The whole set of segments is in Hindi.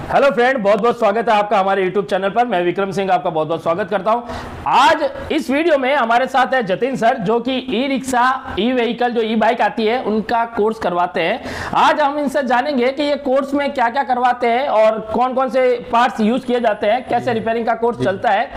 हेलो फ्रेंड, बहुत बहुत स्वागत है आपका हमारे यूट्यूब चैनल पर। मैं विक्रम सिंह आपका बहुत बहुत स्वागत करता हूं। आज इस वीडियो में हमारे साथ है जतिन सर, जो कि ई रिक्शा, ई व्हीकल, जो ई बाइक आती है उनका कोर्स करवाते हैं। आज हम इनसे जानेंगे कि ये कोर्स में क्या क्या करवाते हैं और कौन कौन से पार्ट्स यूज किए जाते हैं, कैसे रिपेयरिंग का कोर्स चलता है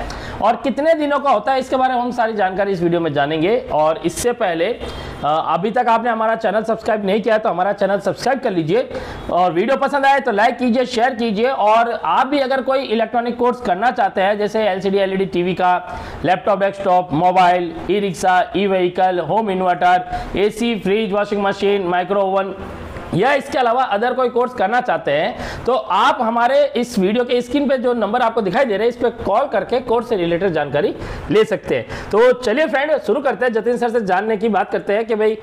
और कितने दिनों का होता है, इसके बारे में हम सारी जानकारी इस वीडियो में जानेंगे। और इससे पहले अभी तक आपने हमारा चैनल सब्सक्राइब नहीं किया तो हमारा चैनल सब्सक्राइब कर लीजिए और वीडियो पसंद आए तो लाइक कीजिए, शेयर कीजिए। और आप भी अगर कोई इलेक्ट्रॉनिक कोर्स करना चाहते हैं, जैसे एलसीडी एलईडी टीवी का, laptop desktop, mobile, e rickshaw, e vehicle, home inverter, AC, fridge, washing machine, micro oven या इसके अलावा अदर कोई कोर्स करना चाहते हैं, तो आप हमारे इस वीडियो के स्क्रीन पे जो नंबर आपको दिखाई दे रहे हैं, इस पे कॉल करके कोर्स से रिलेटेड जानकारी ले सकते हैं। तो चलिए फ्रेंड, शुरू करते हैं। जतिन सर से जानने की बात करते हैं कि भाई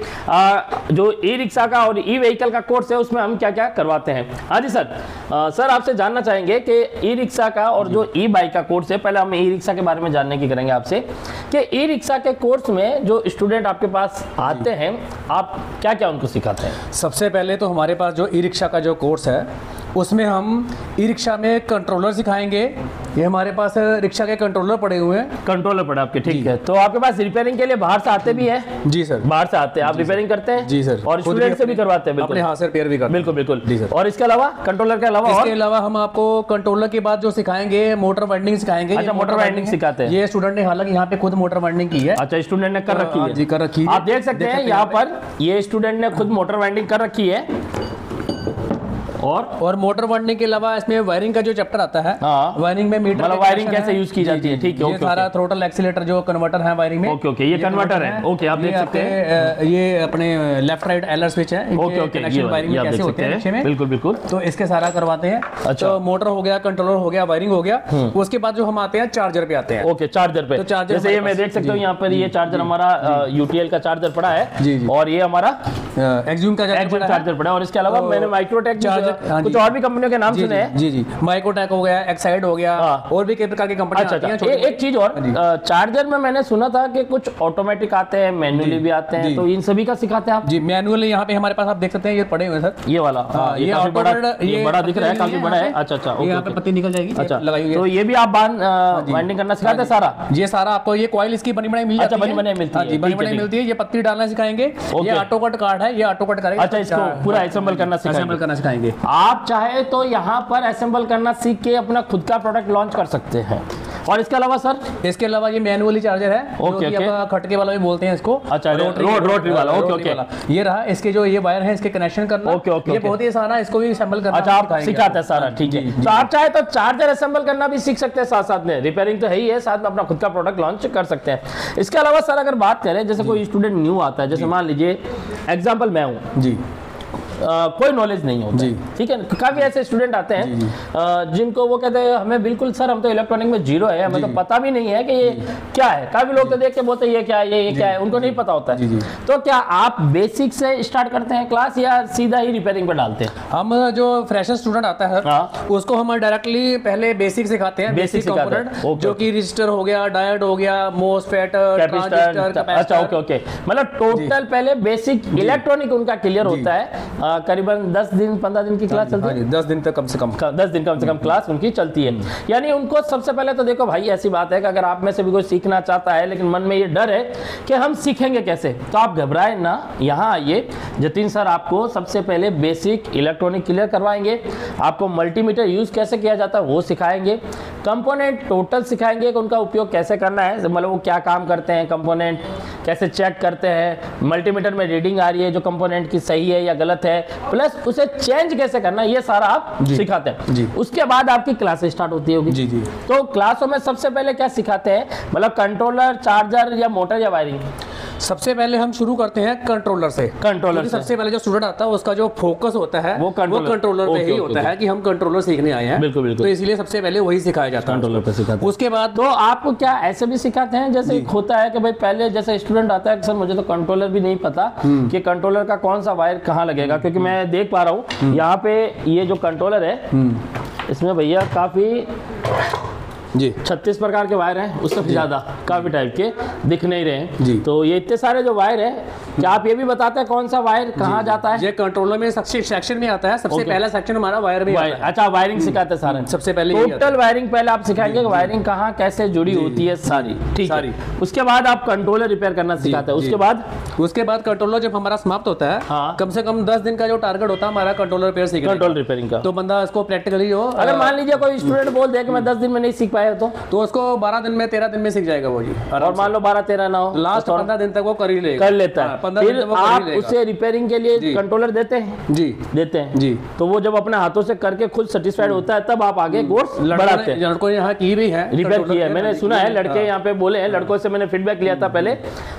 जो ई रिक्शा का और ई व्हीकल का कोर्स है उसमें हम क्या क्या करवाते हैं। हाँ जी सर, सर आपसे जानना चाहेंगे कि ई रिक्शा का और जो ई बाइक का कोर्स है, पहले हम ई रिक्शा के बारे में जानने की करेंगे आपसे कि ई रिक्शा के कोर्स में जो स्टूडेंट आपके पास आते हैं, आप क्या क्या उनको सिखाते हैं? सबसे पहले तो हमारे पास जो ई रिक्शा का जो कोर्स है उसमें हम ई रिक्शा में कंट्रोलर सिखाएंगे। ये हमारे पास रिक्शा के कंट्रोलर पड़े हुए हैं। कंट्रोलर पड़े आपके, ठीक है। तो आपके पास रिपेयरिंग के लिए बाहर से आते भी हैं? जी सर, बाहर से आते हैं, आप रिपेयरिंग करते हैं? जी सर, और स्टूडेंट से भी करवाते हैं? अपने हाथ से रिपेयर भी करते हैं। बिल्कुल बिल्कुल जी सर। और इसके अलावा, कंट्रोलर के अलावा, इसके अलावा हम आपको कंट्रोलर के बाद जो सिखाएंगे, मोटर वाइंडिंग सिखाएंगे। अच्छा, मोटर वाइंडिंग सिखाते हैं। ये स्टूडेंट ने हालांकि यहाँ पे खुद मोटर वाइंडिंग की है। अच्छा, स्टूडेंट ने कर रखी है? जी, कर रखी है। आप देख सकते हैं यहाँ पर ये स्टूडेंट ने खुद मोटर वाइंडिंग कर रखी है। और मोटर वाइंडिंग के अलावा इसमें वायरिंग का जो चैप्टर आता है, वायरिंग में मीटर, मतलब वायरिंग कैसे यूज की जाती है, ठीक है। ये सारा थ्रोटल एक्सीलेटर जो कन्वर्टर है वायरिंग में। ओके ओके, ये कन्वर्टर है। ओके, आप देख सकते हैं ये अपने लेफ्ट राइट एलर स्विच है। ओके ओके, कनेक्शन वायरिंग में कैसे होते हैं, बिल्कुल बिल्कुल, तो इसके सारा करवाते हैं। अच्छा, तो मोटर हो गया, कंट्रोलर हो गया, वायरिंग हो गया। उसके बाद जो हम आते हैं चार्जर पे आते हैं। ओके, चार्जर पे। तो चार्जर जैसे ये मैं देख सकता हूँ यहाँ पर ये चार्जर हमारा यूटीएल का चार्जर पड़ा है और ये हमारा एक्सयूम का चार्जर पड़ा है। और इसके अलावा मैंने माइक्रोटेक चार्जर, कुछ और भी कंपनियों के नाम सुने हैं। जी जी, माइक्रोटेक हो गया, एक्साइड हो गया, और भी कई प्रकार की कंपनी आती हैं। एक चीज और, चार्जर में मैंने सुना था कि कुछ ऑटोमेटिक आते हैं, मैनुअली भी आते हैं, तो इन सभी का सिखाते हैं आप? जी, मैनुअल यहाँ पे हमारे पास आप देख सकते हैं, ये पड़े हुए हैं सर। ये वाला, ये काफी बड़ा, ये बड़ा दिख रहा है, काफी बड़ा है। अच्छा अच्छा, यहाँ पे पत्ती निकल जाएगी। अच्छा, तो ये भी आप वाइंडिंग करना सिखाते हैं सारा? ये सारा आपको, ये कॉइल इसकी बनी बनाई मिल जाती है। बनी बनाई मिलती है, बनी बनाई मिलती है। ये पत्ती डालना सिखाएंगे। ये ऑटो कट कार्ड है, ये ऑटो कट करेगा। अच्छा, इसको पूरा असेंबल करना सिखाएंगे। आप चाहे तो यहाँ पर असेंबल करना सीख के अपना खुद का प्रोडक्ट लॉन्च कर सकते हैं। और इसके अलावा सर? इसके अलावा ये मैनुअली चार्जर है। ओके ओके, खटके वाला भी बोलते हैं इसको। अच्छा, रोटरी वाला। ओके ओके, ये रहा। इसके जो ये वायर है, इसके कनेक्शन करना। ओके ओके, ये बहुत ही आसान है, इसको भी असेंबल करना। अच्छा, आप सिखाते हैं सारा, ठीक है। तो आप चाहे तो चार्जर असेंबल करना भी सीख सकते हैं, साथ साथ में रिपेयरिंग तो है ही है, साथ में अपना खुद का प्रोडक्ट लॉन्च कर सकते हैं। इसके अलावा सर, अगर बात करें, जैसे कोई स्टूडेंट न्यू आता है, जैसे मान लीजिए एग्जाम्पल मैं हूँ जी, कोई नॉलेज नहीं होता जी, ठीक है। काफी ऐसे स्टूडेंट आते हैं जिनको वो कहते हैं हमें बिल्कुल सर, हम तो इलेक्ट्रॉनिक में जीरो है, हमें तो पता भी नहीं है कि ये क्या है। काफी लोग तो देख के बोलते हैं ये क्या है, ये क्या है, उनको नहीं पता होता है। तो क्या आप बेसिक से स्टार्ट करते हैं क्लास या सीधा ही रिपेयरिंग पे डालते हैं? हम जो फ्रेशर स्टूडेंट आता है उसको हम डायरेक्टली पहले बेसिक सिखाते हैं। बेसिक कंपोनेंट जो कि रजिस्टर हो गया, डायोड हो गया, मोसफेट, ट्रांजिस्टर, कैपेसिटर। अच्छा, ओके ओके, मतलब टोटल पहले बेसिक इलेक्ट्रॉनिक उनका क्लियर होता है। करीबन 10 दिन 15 दिन की क्लास चलती है। 10 दिन तक कम से कम 10 दिन कम से कम क्लास उनकी चलती है। यानी उनको सबसे पहले तो देखो भाई, ऐसी बात है कि अगर आप में से भी कोई सीखना चाहता है लेकिन मन में ये डर है कि हम सीखेंगे कैसे, तो आप घबराएं ना, यहाँ आइए। जतिन सर आपको सबसे पहले बेसिक इलेक्ट्रॉनिक क्लियर करवाएंगे, आपको मल्टीमीटर यूज कैसे किया जाता है वो सिखाएंगे, कंपोनेंट टोटल सिखाएंगे कि उनका उपयोग कैसे करना है, मतलब वो क्या काम करते हैं, कंपोनेंट कैसे चेक करते हैं, मल्टीमीटर में रीडिंग आ रही है जो कंपोनेंट की सही है या गलत है, प्लस उसे चेंज कैसे करना, ये सारा आप सिखाते हैं। उसके बाद आपकी क्लास स्टार्ट होती होगी। जी जी। तो क्लासों में सबसे पहले क्या सिखाते हैं, मतलब कंट्रोलर, चार्जर या मोटर या वायरिंग? सबसे पहले हम शुरू करते हैं कंट्रोलर से। कंट्रोलर सबसे पहले जो स्टूडेंट आता है उसका जो फोकस होता है वो कंट्रोलर पे ही होता है कि हम कंट्रोलर सीखने आए हैं। बिल्कुल बिल्कुल, तो इसलिए सबसे पहले वही सिखाया जाता है, कंट्रोलर पे सिखाते हैं। उसके बाद तो आपको क्या ऐसे भी सिखाते हैं, जैसे होता है कि भाई पहले जैसे स्टूडेंट आता है, सर मुझे तो कंट्रोलर भी नहीं पता कि कंट्रोलर का कौन सा वायर कहाँ लगेगा, क्योंकि मैं देख पा रहा हूँ यहाँ पे ये जो कंट्रोलर है इसमें भैया काफी जी 36 प्रकार के वायर हैं, उससे ज्यादा काफी टाइप के दिख नहीं रहे हैं। तो ये इतने सारे जो वायर है क्या आप ये भी बताते हैं कौन सा वायर कहाँ जाता है? ये कंट्रोलर में सेक्शन में आता है, सबसे पहला सेक्शन हमारा वायर में आता है। अच्छा, वायरिंग सिखाते हैं सारा, सबसे पहले टोटल वायरिंग पहले आप सिखाएंगे कि वायरिंग कहाँ कैसे जुड़ी होती है सारी, ठीक है। उसके बाद आप कंट्रोलर रिपेयर करना सिखाते हैं। उसके बाद कंट्रोलर जब हमारा समाप्त होता है, कम से कम 10 दिन का जो टारगेट होता है हमारा कंट्रोलर रिपेयर सीखने, कंट्रोल रिपेयरिंग का, तो बंदा इसको प्रैक्टिकली हो, अगर मान लीजिए कोई स्टूडेंट बोल दे कि मैं 10 दिन में नहीं सीख पाया तो उसको 12 दिन में 13 दिन में सीख जाएगा वो जी। और मान लो 12-13 ना हो, लास्ट 15 दिन तक वो कर लेता है। फिर आप उसे रिपेयरिंग के लिए कंट्रोलर देते हैं जी, देते हैं जी। तो वो जब अपने हाथों से करके खुद सेटिस्फाइड होता है तब आप आगे कोर्स बढ़ाते हैं। लड़कों ने यहाँ की भी है, रिपेयर की है, मैंने सुना है, लड़के यहाँ पे बोले हैं, लड़कों से मैंने फीडबैक लिया था पहले,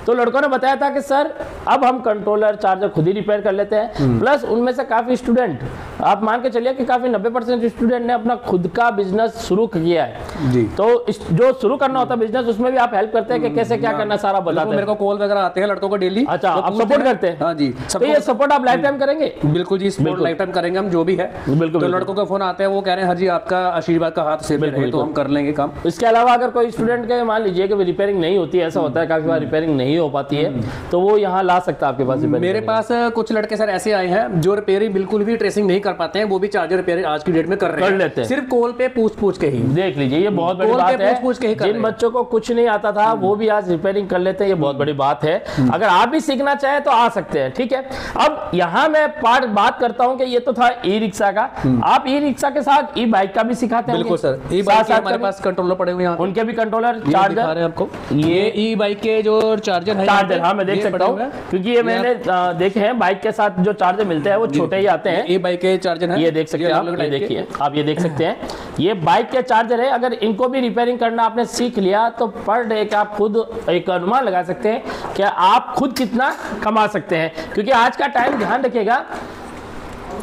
तो लड़कों ने बताया था कि सर अब हम कंट्रोलर चार्जर खुद ही रिपेयर कर लेते हैं। प्लस उनमें से काफी स्टूडेंट, आप मान के चलिए कि काफी 90% स्टूडेंट ने अपना खुद का बिजनेस शुरू किया है जी। तो जो शुरू करना होता है बिजनेस, उसमें भी आप हेल्प करते हैं कि कैसे क्या करना, सारा बताते हैं। मेरे को कॉल वगैरह आते हैं लड़कों को डेली। अच्छा, आप सपोर्ट करते हैं? हाँ जी। तो ये सपोर्ट आप लाइफ टाइम करेंगे? बिल्कुल जी, सपोर्ट लाइफ टाइम करेंगे हम, जो भी है। बिल्कुल। तो लड़कों का फोन आते हैं, वो कह रहे हैं हर जी आपका आशीर्वाद का हाथ से रहे तो हम कर लेंगे काम। इसके अलावा अगर कोई स्टूडेंट के मान लीजिए कि रिपेयरिंग नहीं होती है, ऐसा होता है काफी बार रिपेयरिंग नहीं हो पाती है, तो वो यहाँ ला सकता है आपके पास? मेरे पास कुछ लड़के सर ऐसे आए हैं जो रिपेयरिंग बिल्कुल भी ट्रेसिंग नहीं कर पाते हैं, वो भी चार्जर रिपेयरिंग आज की डेट में कर लेते हैं, सिर्फ कॉल पे पूछ के ही। देख लीजिए, ये बहुत बड़ी बात है। जिन बच्चों को कुछ नहीं आता था वो भी आज रिपेयरिंग कर लेते हैं, ये बहुत बड़ी बात है। अगर आप भी सीखना चाहें तो आ सकते हैं, ठीक है। अब यहाँ मैं बात करता हूँ कि ये तो था ई रिक्शा का, आप ई रिक्शा के साथ ई बाइक का भी सिखाते हैं? बिल्कुल सर, ई बाइक के हमारे पास कंट्रोलर पड़े हुए हैं, उनके भी कंट्रोलर चार्जर आपको, ये ई बाइक के जो चार्जर है, चार्जर हाँ मैं देख सकता हूँ, क्योंकि ये मैंने देखे हैं बाइक के साथ जो चार्जर मिलते हैं वो छोटे ही आते हैं। ई बाइक के चार्जर है, ये देख सकते हैं आप, ये देखिए आप, ये देख सकते हैं, ये बाइक के चार्जर है। अगर इनको भी रिपेयरिंग करना आपने सीख लिया तो पर डे का आप खुद एक अनुमान लगा सकते हैं कि आप खुद कितना कमा सकते हैं। क्योंकि आज का टाइम, ध्यान रखिएगा,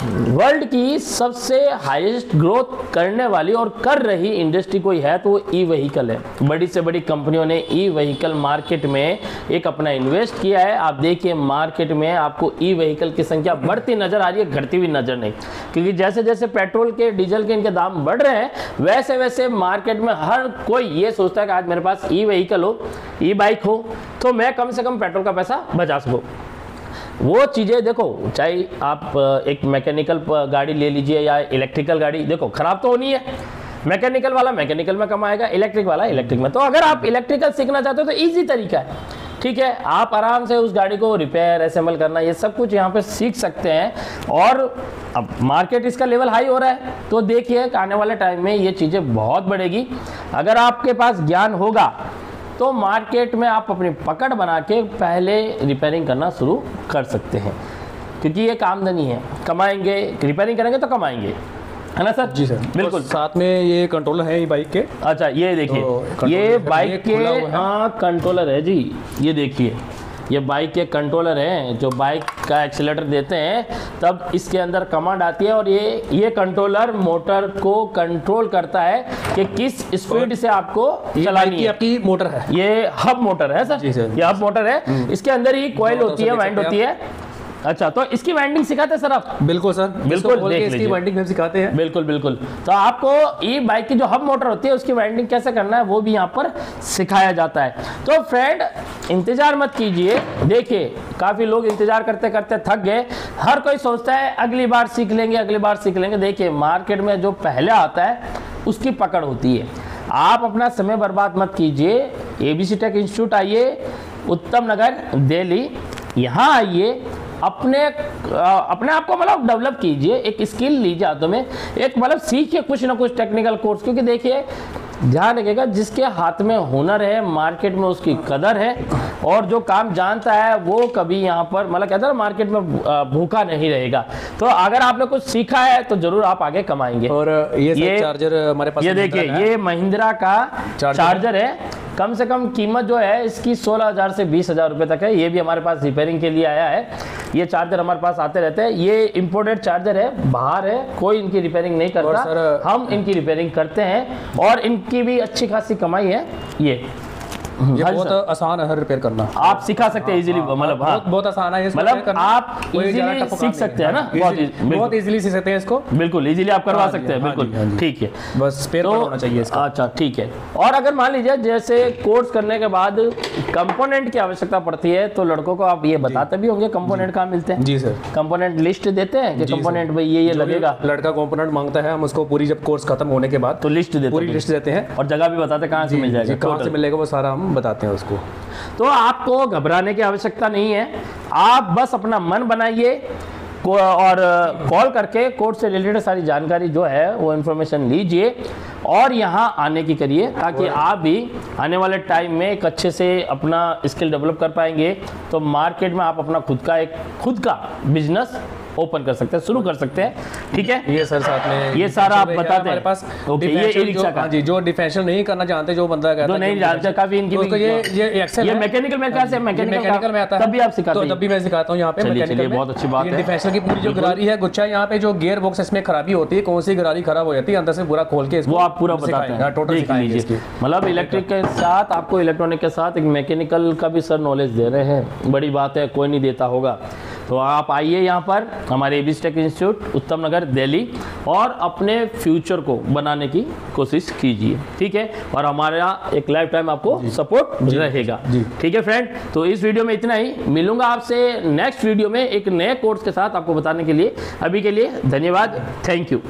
वर्ल्ड की सबसे हाईएस्ट ग्रोथ करने वाली और कर रही इंडस्ट्री कोई है तो वो ई व्हीकल है। बड़ी से बड़ी कंपनियों ने ई व्हीकल मार्केट में एक अपना इन्वेस्ट किया है। आप देखिए मार्केट में आपको ई व्हीकल की संख्या बढ़ती नजर आ रही है, घटती हुई नजर नहीं। क्योंकि जैसे जैसे पेट्रोल के डीजल के इनके दाम बढ़ रहे हैं, वैसे वैसे मार्केट में हर कोई ये सोचता है कि आज मेरे पास ई व्हीकल हो, ई बाइक हो, तो मैं कम से कम पेट्रोल का पैसा बचा सकूँ। वो चीज़ें देखो, चाहे आप एक मैकेनिकल गाड़ी ले लीजिए या इलेक्ट्रिकल गाड़ी, देखो खराब तो होनी है। मैकेनिकल वाला मैकेनिकल में कमाएगा, इलेक्ट्रिक वाला इलेक्ट्रिक में। तो अगर आप इलेक्ट्रिकल सीखना चाहते हो तो इजी तरीका है, ठीक है। आप आराम से उस गाड़ी को रिपेयर असेंबल करना, ये सब कुछ यहाँ पे सीख सकते हैं। और अब मार्केट इसका लेवल हाई हो रहा है, तो देखिए आने वाले टाइम में ये चीज़ें बहुत बढ़ेगी। अगर आपके पास ज्ञान होगा तो मार्केट में आप अपनी पकड़ बना के पहले रिपेयरिंग करना शुरू कर सकते हैं, क्योंकि ये आमदनी है, कमाएंगे, रिपेयरिंग करेंगे तो कमाएंगे, है ना सर? जी सर, बिल्कुल। साथ में ये कंट्रोलर है ये बाइक के। अच्छा, ये देखिए, तो ये बाइक के हाँ कंट्रोलर है जी, ये देखिए, ये बाइक के कंट्रोलर हैं जो बाइक का एक्सीलरेटर देते हैं, तब इसके अंदर कमांड आती है और ये कंट्रोलर मोटर को कंट्रोल करता है कि किस स्पीड से आपको चलानी है। आपकी मोटर है, ये हब मोटर है सर, ये हब मोटर है। इसके अंदर ही कॉइल होती है, वाइंड होती है। अच्छा, तो इसकी वाइंडिंग सिखाते हैं सर आप? बिल्कुल सर, बिल्कुल इसकी वाइंडिंग हम सिखाते हैं। बिल्कुल बिल्कुल। तो आपको ई बाइक की जो हब मोटर होती है उसकी वाइंडिंग कैसे करना है वो भी यहाँ पर सिखाया जाता है। तो फ्रेंड इंतजार मत कीजिए, देखिए काफी लोग इंतजार करते करते थक गए। हर कोई सोचता है अगली बार सीख लेंगे, अगली बार सीख लेंगे। देखिए मार्केट में जो पहले आता है उसकी पकड़ होती है। आप अपना समय बर्बाद मत कीजिए, ABC टेक इंस्टीट्यूट आइए, उत्तम नगर दिल्ली, यहाँ आइए, अपने आप को मतलब डेवलप कीजिए, एक स्किल लीजिए हाथों में, एक मतलब सीखिए कुछ ना कुछ टेक्निकल कोर्स। क्योंकि देखिए ध्यान रखिएगा, जिसके हाथ में हुनर है मार्केट में उसकी कदर है, और जो काम जानता है वो कभी यहाँ पर मतलब कहते हैं ना मार्केट में भूखा नहीं रहेगा। तो अगर आपने कुछ सीखा है तो जरूर आप आगे कमाएंगे। और ये चार्जर हमारे पास, ये देखिए, ये महिंद्रा का चार्जर है। कम से कम कीमत जो है इसकी 16,000 से 20,000 रुपए तक है। ये भी हमारे पास रिपेयरिंग के लिए आया है। ये चार्जर हमारे पास आते रहते हैं। ये इंपोर्टेड चार्जर है, बाहर है, कोई इनकी रिपेयरिंग नहीं करता, हम इनकी रिपेयरिंग करते हैं और इनकी भी अच्छी खासी कमाई है। ये बहुत आसान है रिपेयर करना, आप सिखा सकते हैं इजीली, मतलब बहुत आसान है, मतलब आप इजीली सीख सकते हैं ना, बहुत इजीली सीख सकते हैं इसको, बिल्कुल इजीली आप करवा सकते हैं, बिल्कुल ठीक है, बस स्पेयर होना चाहिए इसका। अच्छा ठीक है। और अगर मान लीजिए जैसे कोर्स करने के बाद कंपोनेंट की आवश्यकता पड़ती है, तो लड़कों को आप ये बताते भी होंगे कंपोनेंट कहाँ मिलते हैं? जी सर, कंपोनेंट लिस्ट देते हैं कि कंपोनेंट भाई ये लगेगा, लड़का कंपोनेंट मांगता है, हम उसको पूरी जब कोर्स खत्म होने के बाद तो लिस्ट देते, पूरी लिस्ट देते हैं और जगह भी बताते हैं कहाँ से मिल जाएगा, कहाँ से मिलेगा, वो सारा हम बताते हैं उसको। तो आपको घबराने की आवश्यकता नहीं है, आप बस अपना मन बनाइए और कॉल करके कोर्स से रिलेटेड सारी जानकारी जो है वो इन्फॉर्मेशन लीजिए और यहाँ आने की करिए, ताकि आप भी आने वाले टाइम में एक अच्छे से अपना स्किल डेवलप कर पाएंगे। तो मार्केट में आप अपना खुद का बिजनेस ओपन कर सकते हैं, शुरू कर सकते हैं, ठीक है। ये सर साथ में ये सारा आप बताते हैं पास। ओके, ये ई-रिक्शा का जी, जो डिफेंशन नहीं करना चाहते, जो बंदा कहता है नहीं जानते, काफी इनकी उसको ये एक्सेल ये मैकेनिकल में कैसे मैकेनिकल में आता है, तब भी आप सिखाते हैं? तब भी मैं सिखाता हूँ यहाँ पे मैकेनिकल में। बहुत अच्छी बात है। डिफेंशन की पूरी जो गरारी है गुच्छा, यहाँ पे जो गियर बॉक्स इसमें खराबी होती है, कौन सी गरारी खराब हो जाती है, अंदर से पूरा खोल के वो आप पूरा बताते हैं, टोटल सिखाएंगे। मतलब इलेक्ट्रिक के साथ आपको इलेक्ट्रॉनिक के साथ एक मैकेनिकल का भी सर नॉलेज दे रहे हैं, बड़ी बात है, कोई नहीं देता होगा। तो आप आइए यहाँ पर हमारे एबीसी टेक इंस्टीट्यूट उत्तम नगर दिल्ली और अपने फ्यूचर को बनाने की कोशिश कीजिए, ठीक है। और हमारा एक लाइफ टाइम आपको सपोर्ट रहेगा, ठीक है फ्रेंड। तो इस वीडियो में इतना ही, मिलूंगा आपसे नेक्स्ट वीडियो में एक नए कोर्स के साथ आपको बताने के लिए। अभी के लिए धन्यवाद, थैंक यू।